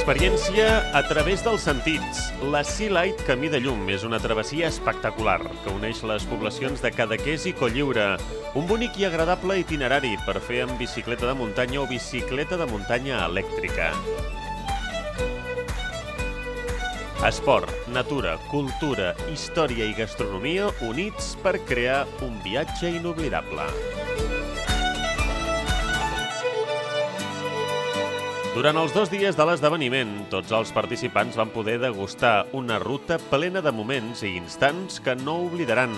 Experiència a través dels sentits. La Sea Light Camí de Llum és una travessia espectacular que uneix les poblacions de Cadaqués i Cotlliure. Un bonic i agradable itinerari per fer amb bicicleta de muntanya o bicicleta de muntanya elèctrica. Esport, natura, cultura, història i gastronomia units per crear un viatge inoblidable. Durant els 2 dies de l'esdeveniment, tots els participants van poder degustar una ruta plena de moments i instants que no oblidaran.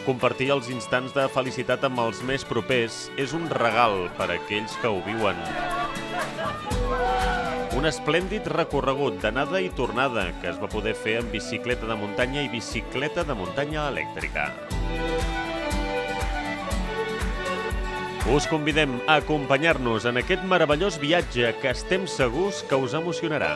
Compartir els instants de felicitat amb els més propers és un regal per a aquells que ho viuen. Un esplèndid recorregut d'anada i tornada que es va poder fer amb bicicleta de muntanya i bicicleta de muntanya elèctrica. Us convidem a acompanyar-nos en aquest meravellós viatge que estem segurs que us emocionarà.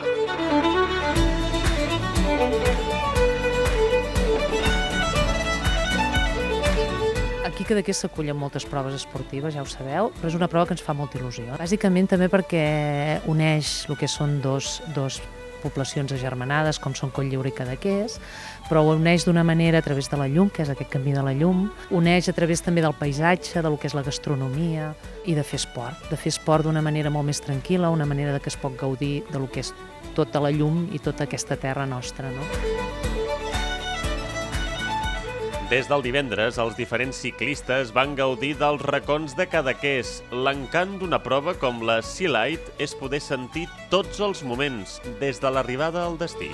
Aquí a Cadaqués s'acullen moltes proves esportives, ja ho sabeu, però és una prova que ens fa molta il·lusió. Bàsicament també perquè uneix el que són dos poblacions agermanades, com són Cotlliure i Cadaqués, però ho uneix d'una manera a través de la llum, que és aquest camí de la llum, uneix a través també del paisatge, del que és la gastronomia i de fer esport d'una manera molt més tranquil·la, una manera que es pot gaudir del que és tota la llum i tota aquesta terra nostra, no? Des del divendres, els diferents ciclistes van gaudir dels racons de Cadaqués. L'encant d'una prova com la Sea Light és poder sentir tots els moments, des de l'arribada al destí.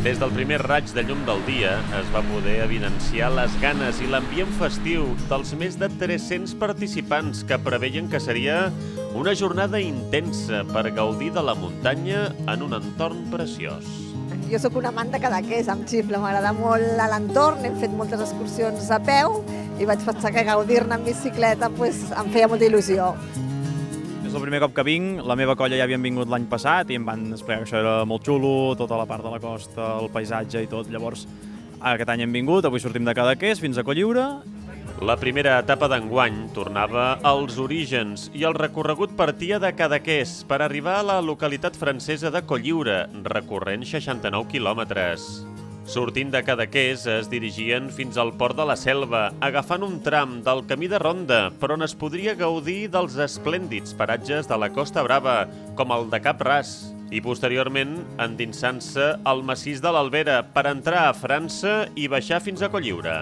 Des del primer raig de llum del dia es va poder evidenciar les ganes i l'ambient festiu dels més de 300 participants que preveien que seria una jornada intensa per gaudir de la muntanya en un entorn preciós. Jo sóc un amant de Cadaqués, em xifla, m'agrada molt l'entorn, hem fet moltes excursions a peu i vaig pensar que gaudir-ne en bicicleta em feia molta il·lusió. És el primer cop que vinc, la meva colla ja havien vingut l'any passat i em van explicar que això era molt xulo, tota la part de la costa, el paisatge i tot. Llavors, aquest any hem vingut, avui sortim de Cadaqués fins a Cotlliure. La primera etapa d'enguany tornava als orígens i el recorregut partia de Cadaqués per arribar a la localitat francesa de Cotlliure, recorrent 69 quilòmetres. Sortint de Cadaqués es dirigien fins al Port de la Selva, agafant un tram del camí de ronda, per on es podria gaudir dels esplèndids paratges de la Costa Brava, com el de Cap Ras, i posteriorment endinsant-se al massís de l'Albera per entrar a França i baixar fins a Cotlliure.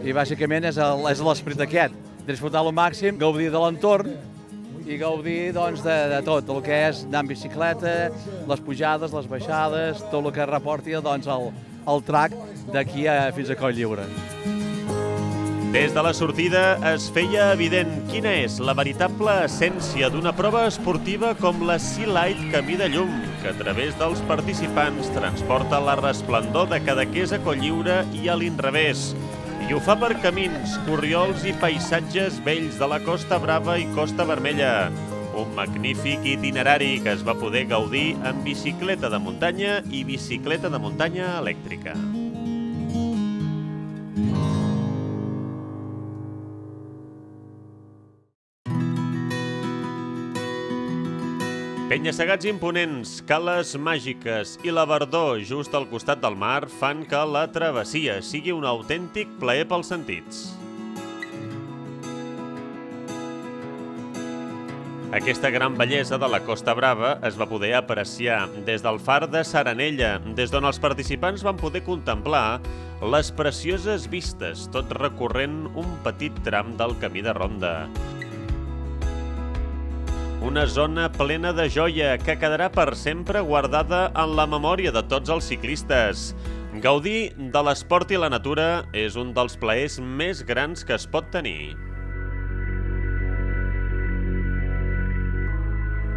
I bàsicament és l'esperit aquest, disfrutar al màxim, gaudir de l'entorn i gaudir de tot, el que és anar en bicicleta, les pujades, les baixades, tot el que reporti el track d'aquí fins a Cotlliure. Des de la sortida es feia evident quina és la veritable essència d'una prova esportiva com la Sea Light Camí de Llum, que a través dels participants transporta la resplendor de Cadaqués a Cotlliure i a l'inrevés. I ho fa per camins, corriols i paisatges bells de la Costa Brava i Costa Vermella. Un magnífic itinerari que es va poder gaudir amb bicicleta de muntanya i bicicleta de muntanya elèctrica. Penya-segats imponents, cales màgiques i la verdor just al costat del mar fan que la travessia sigui un autèntic plaer pels sentits. Aquesta gran bellesa de la Costa Brava es va poder apreciar des del far de Saranella, des d'on els participants van poder contemplar les precioses vistes, tot recorrent un petit tram del camí de ronda. Una zona plena de joia que quedarà per sempre guardada en la memòria de tots els ciclistes. Gaudir de l'esport i la natura és un dels plaers més grans que es pot tenir.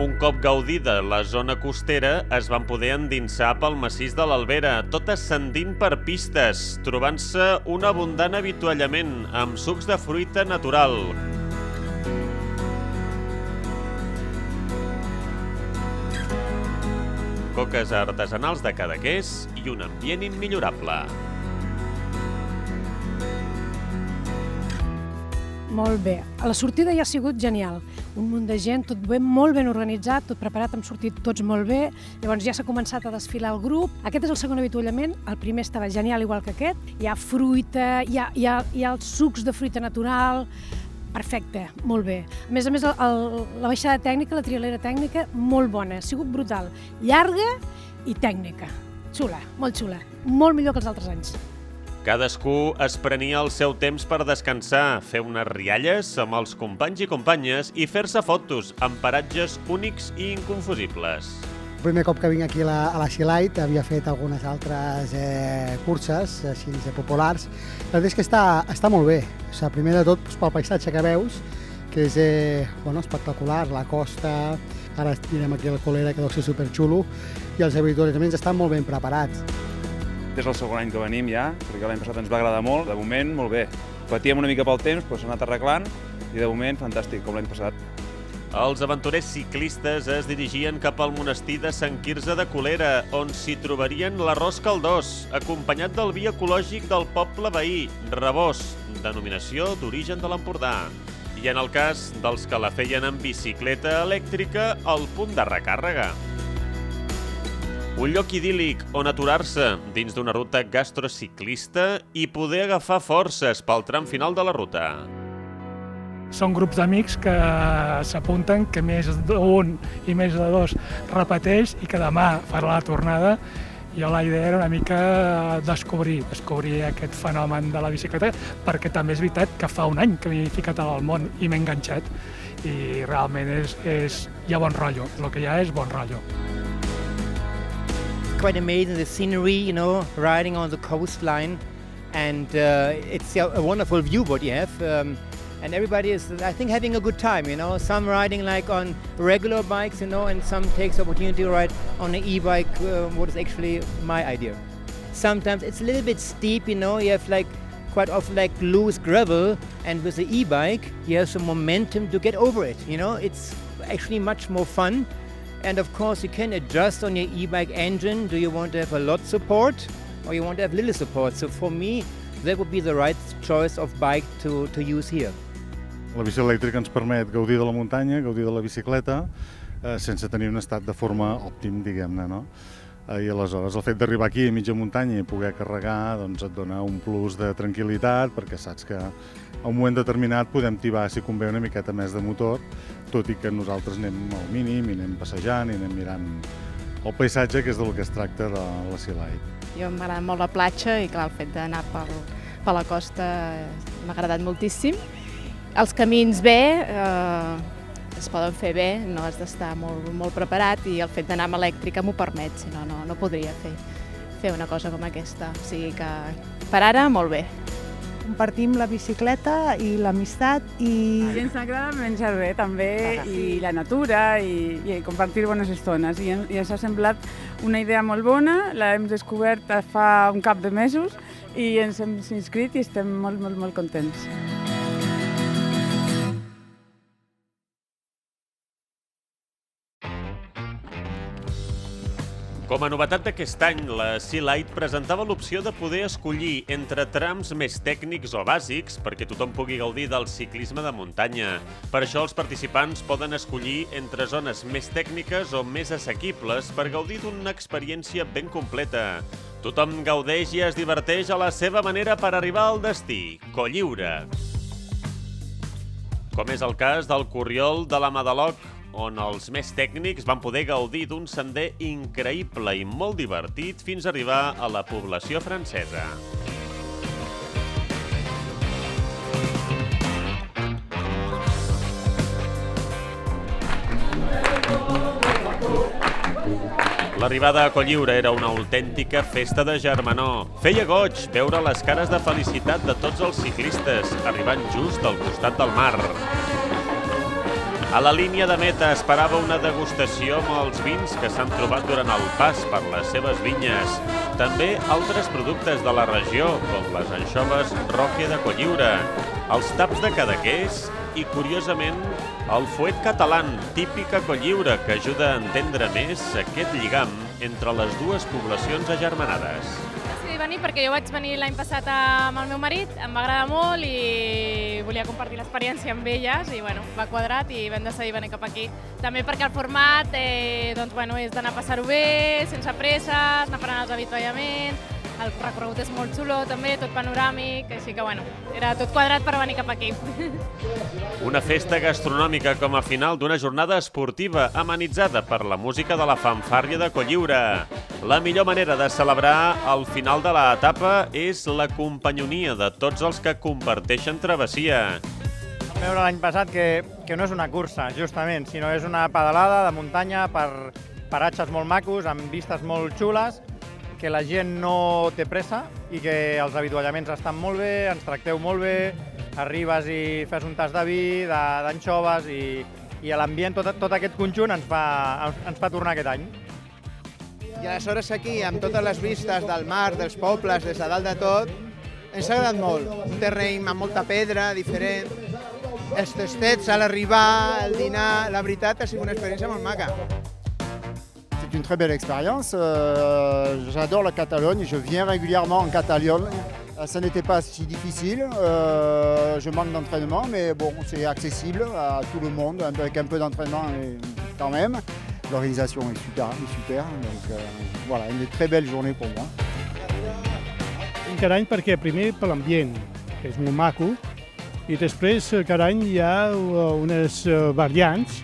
Un cop gaudida la zona costera, es van poder endinsar pel massís de l'Albera, tot ascendint per pistes, trobant-se un abundant avituallament amb sucs de fruita natural. coques artesanals de Cadaqués i un ambient immillorable. Molt bé. La sortida ja ha sigut genial. Un munt de gent, tot ben, molt ben organitzat, tot preparat, hem sortit tots molt bé. Llavors ja s'ha començat a desfilar el grup. Aquest és el segon avituallament. El primer estava genial, igual que aquest. Hi ha fruita, hi ha els sucs de fruita natural. Perfecte, molt bé. A més, la baixada tècnica, la trialera tècnica, molt bona. Ha sigut brutal. Llarga i tècnica. Xula, molt xula. Molt millor que els altres anys. Cadascú es prenia el seu temps per descansar, fer unes rialles amb els companys i companyes i fer-se fotos amb paratges únics i inconfusibles. El primer cop que vinc aquí a la Sea Light havia fet algunes altres curses així populars. La veritat és que està molt bé. O sigui, primer de tot pel paisatge que veus, que és espectacular, la costa, ara anirem aquí a la Colera, que deu ser superxulo, i els avituallaments estan molt ben preparats. És el segon any que venim ja, perquè l'any passat ens va agradar molt. De moment, molt bé. Patíem una mica pel temps, però s'ha anat arreglant i de moment, fantàstic, com l'any passat. Els aventurers ciclistes es dirigien cap al monestir de Sant Quirze de Colera, on s'hi trobarien l'arròs caldós, acompanyat del vi ecològic del poble veí, Rebós, denominació d'origen de l'Empordà. I en el cas dels que la feien en bicicleta elèctrica, el punt de recàrrega. Un lloc idíl·lic on aturar-se dins d'una ruta gastrociclista i poder agafar forces pel tram final de la ruta. Són grups d'amics que s'apunten, que més d'un i més de dos repeteix i que demà farà la tornada. Jo la idea era una mica descobrir aquest fenomen de la bicicleta, perquè també és veritat que fa un any que m'he ficat al món i m'he enganxat i realment hi ha bon rotllo, el que hi ha és bon rotllo. Quite amazing, the scenery, riding on the coastline, and it's a wonderful view what you have, and everybody is, I think, having a good time, some riding like on regular bikes, and some takes the opportunity to ride on an e-bike, what is actually my idea. Sometimes it's a little bit steep, you have quite often loose gravel, and with the e-bike you have some momentum to get over it, it's actually much more fun. And of course you can adjust on your e-bike engine. Do you want to have a lot support or you want to have little support? So for me, that would be the right choice of bike to use here. La bici elèctrica ens permet gaudir de la muntanya, gaudir de la bicicleta, sense tenir un estat de forma òptim, diguem-ne, no? I aleshores el fet d'arribar aquí a mitja muntanya i poder carregar doncs et dona un plus de tranquil·litat, perquè saps que a un moment determinat podem tibar, si convé, una miqueta més de motor, tot i que nosaltres anem al mínim i anem passejant i anem mirant el paisatge, que és del que es tracta de la Sea Light. Jo m'agrada molt la platja i clar, el fet d'anar per la costa m'ha agradat moltíssim. Els camins bé, es poden fer bé, no has d'estar molt preparat i el fet d'anar amb elèctrica m'ho permet, si no, no podria fer una cosa com aquesta. O sigui que per ara molt bé. Compartim la bicicleta i l'amistat i... I ens agrada menjar bé també i la natura i compartir bones estones. I ens ha semblat una idea molt bona, l'hem descobert fa un cap de mesos i ens hem inscrit i estem molt contents. Com a novetat d'aquest any, la Sea Light presentava l'opció de poder escollir entre trams més tècnics o bàsics perquè tothom pugui gaudir del ciclisme de muntanya. Per això els participants poden escollir entre zones més tècniques o més assequibles per gaudir d'una experiència ben completa. Tothom gaudeix i es diverteix a la seva manera per arribar al destí, Colliure. Com és el cas del Corriol de la Madaloc, on els més tècnics van poder gaudir d'un sender increïble i molt divertit fins a arribar a la població francesa. L'arribada a Colliure era una autèntica festa de germanor. Feia goig veure les cares de felicitat de tots els ciclistes, arribant just al costat del mar. A la línia de meta esperava una degustació amb els vins que s'han trobat durant el pas per les seves vinyes. També altres productes de la regió, com les anxoves Roque de Colliure, els taps de Cadaqués i, curiosament, el fuet català, típic a Colliure, que ajuda a entendre més aquest lligam entre les dues poblacions agermanades. Decidí venir perquè jo vaig venir l'any passat amb el meu marit, em va agradar molt i volia compartir l'experiència amb elles i bueno, va quadrat i vam decidir venir cap aquí. També perquè el format doncs, bueno, és d'anar a passar-ho bé, sense presses, anar parant els avituallaments, el recorregut és molt xulo també, tot panoràmic, així que bueno, era tot quadrat per venir cap aquí. Una festa gastronòmica com a final d'una jornada esportiva amenitzada per la música de la fanfàrria de Cotlliure. La millor manera de celebrar el final de l'etapa és la companyonia de tots els que comparteixen travessia. Vam veure l'any passat que no és una cursa, justament, sinó és una pedalada de muntanya per paratges molt macos, amb vistes molt xules, que la gent no té pressa i que els avituallaments estan molt bé, ens tracteu molt bé, arribes i fes un tas de vi, d'anxoves i l'ambient, tot aquest conjunt ens fa tornar aquest any. I aleshores aquí, amb totes les vistes del mar, dels pobles, des de dalt de tot, ens ha agradat molt. Un terreny amb molta pedra, diferent. Els tastets a l'arribar, el dinar, la veritat ha sigut una experiència molt maca. C'est une très belle expérience. J'adore la Catalogne. Je viens régulièrement en Catalogne. Ça n'était pas si difficile. Je manque d'entraînement, mais bon, c'est accessible à tout le monde, avec un peu d'entraînement quand même. L'organisation est super. Donc voilà, une très belle journée pour moi. Cada any perquè primer per l'ambient, que és molt maco, i després cada any hi ha unes variants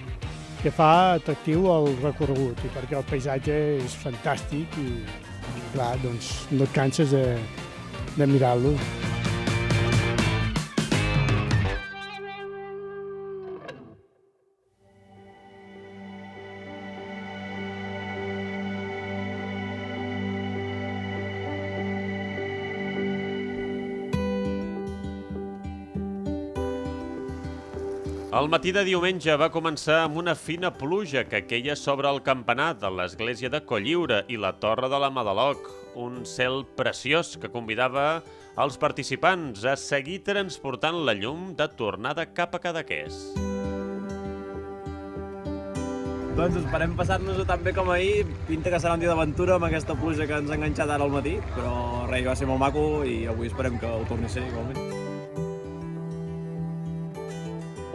que fa atractiu el recorregut i perquè el paisatge és fantàstic i clar, doncs no et canses de mirar-lo. El matí de diumenge va començar amb una fina pluja que queia sobre el campanar de l'església de Cotlliure i la torre de la Madaloc, un cel preciós que convidava els participants a seguir transportant la llum de tornada cap a Cadaqués. Doncs esperem passar-nos-ho tan bé com ahir. Pinta que serà un dia d'aventura amb aquesta pluja que ens ha enganxat ara al matí, però res, va ser molt maco i avui esperem que ho torni a ser igualment.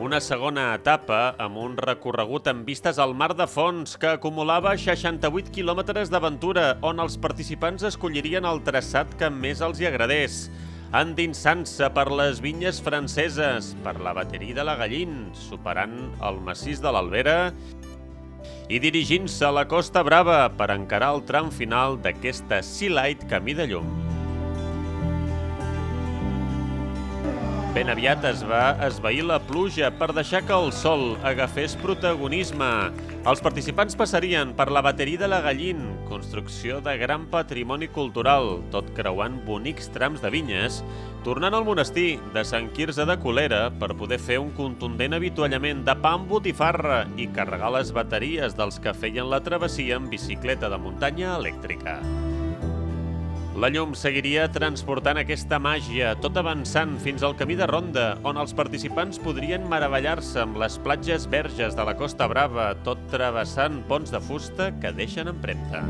Una segona etapa amb un recorregut amb vistes al mar de fons que acumulava 68 quilòmetres d'aventura on els participants escollirien el traçat que més els hi agradés, endinsant-se per les vinyes franceses, per la bateria de la Gallín, superant el massís de l'Albera i dirigint-se a la Costa Brava per encarar el tram final d'aquesta Sea Light Camí de Llum. Ben aviat es va esvair la pluja per deixar que el sol agafés protagonisme. Els participants passarien per la bateria de la Gallín, construcció de gran patrimoni cultural, tot creuant bonics trams de vinyes, tornant al monestir de Sant Quirze de Colera per poder fer un contundent avituallament de pa amb botifarra i carregar les bateries dels que feien la travessia en bicicleta de muntanya elèctrica. La llum seguiria transportant aquesta màgia, tot avançant fins al camí de ronda, on els participants podrien meravellar-se amb les platges verges de la Costa Brava, tot travessant ponts de fusta que deixen empremta.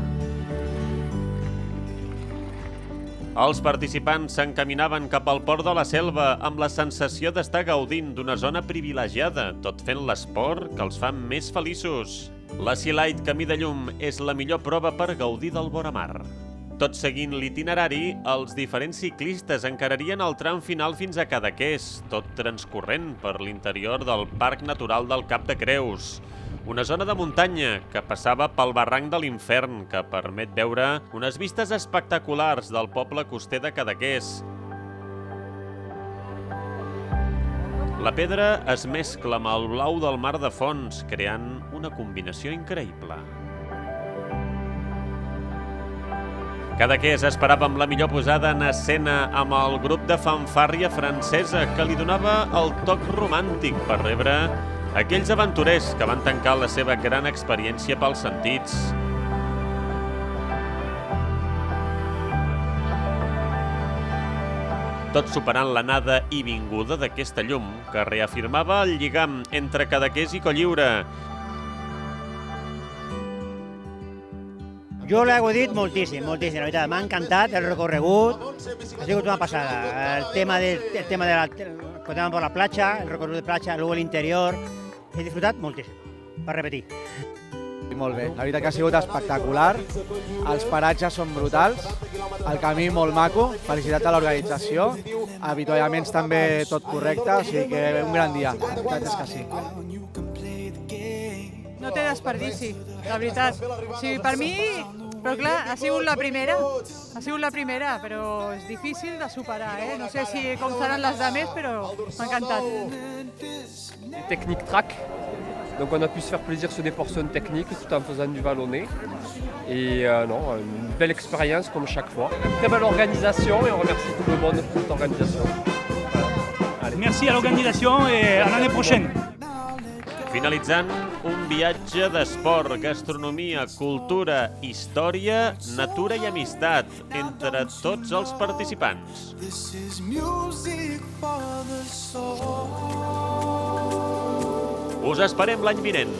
Els participants s'encaminaven cap al port de la Selva amb la sensació d'estar gaudint d'una zona privilegiada, tot fent l'esport que els fa més feliços. La Sea Light Camí de Llum és la millor prova per gaudir del voramar. Tot seguint l'itinerari, els diferents ciclistes encararien el tram final fins a Cadaqués, tot transcorrent per l'interior del Parc Natural del Cap de Creus, una zona de muntanya que passava pel barranc de l'Infern, que permet veure unes vistes espectaculars del poble coster de Cadaqués. La pedra es mescla amb el blau del mar de fons, creant una combinació increïble. Cadaqués esperava amb la millor posada en escena amb el grup de fanfàrria francesa que li donava el toc romàntic per rebre aquells aventurers que van tancar la seva gran experiència pels sentits. Tot superant l'anada i vinguda d'aquesta llum que reafirmava el lligam entre Cadaqués i Cotlliure. Jo l'he gaudit moltíssim, moltíssim, la veritat. M'ha encantat el recorregut, ha sigut una passada. El tema de quan anàvem per la platja, el recorregut de platja, luego l'interior, he disfrutat moltíssim, per repetir. Molt bé, la veritat que ha sigut espectacular, els paratges són brutals, el camí molt maco, felicitats a l'organització, avituallaments també tot correcte, o sigui que un gran dia, la veritat és que sí. No té desperdici, la veritat. O sigui, per mi, però clar, ha sigut la primera, però és difícil de superar, eh? No sé com seran les altres, però m'ha encantat. Technique track, donc on a pu se faire plaisir sur des portions techniques tout en faisant du vallonné. Et non, une belle expérience comme chaque fois. Très belle organisation et on remercie tout le monde pour cette organisation. Voilà. Merci à l'organisation et à l'année prochaine. Finalitzant, un viatge d'esport, gastronomia, cultura, història, natura i amistat entre tots els participants. Us esperem l'any vinent.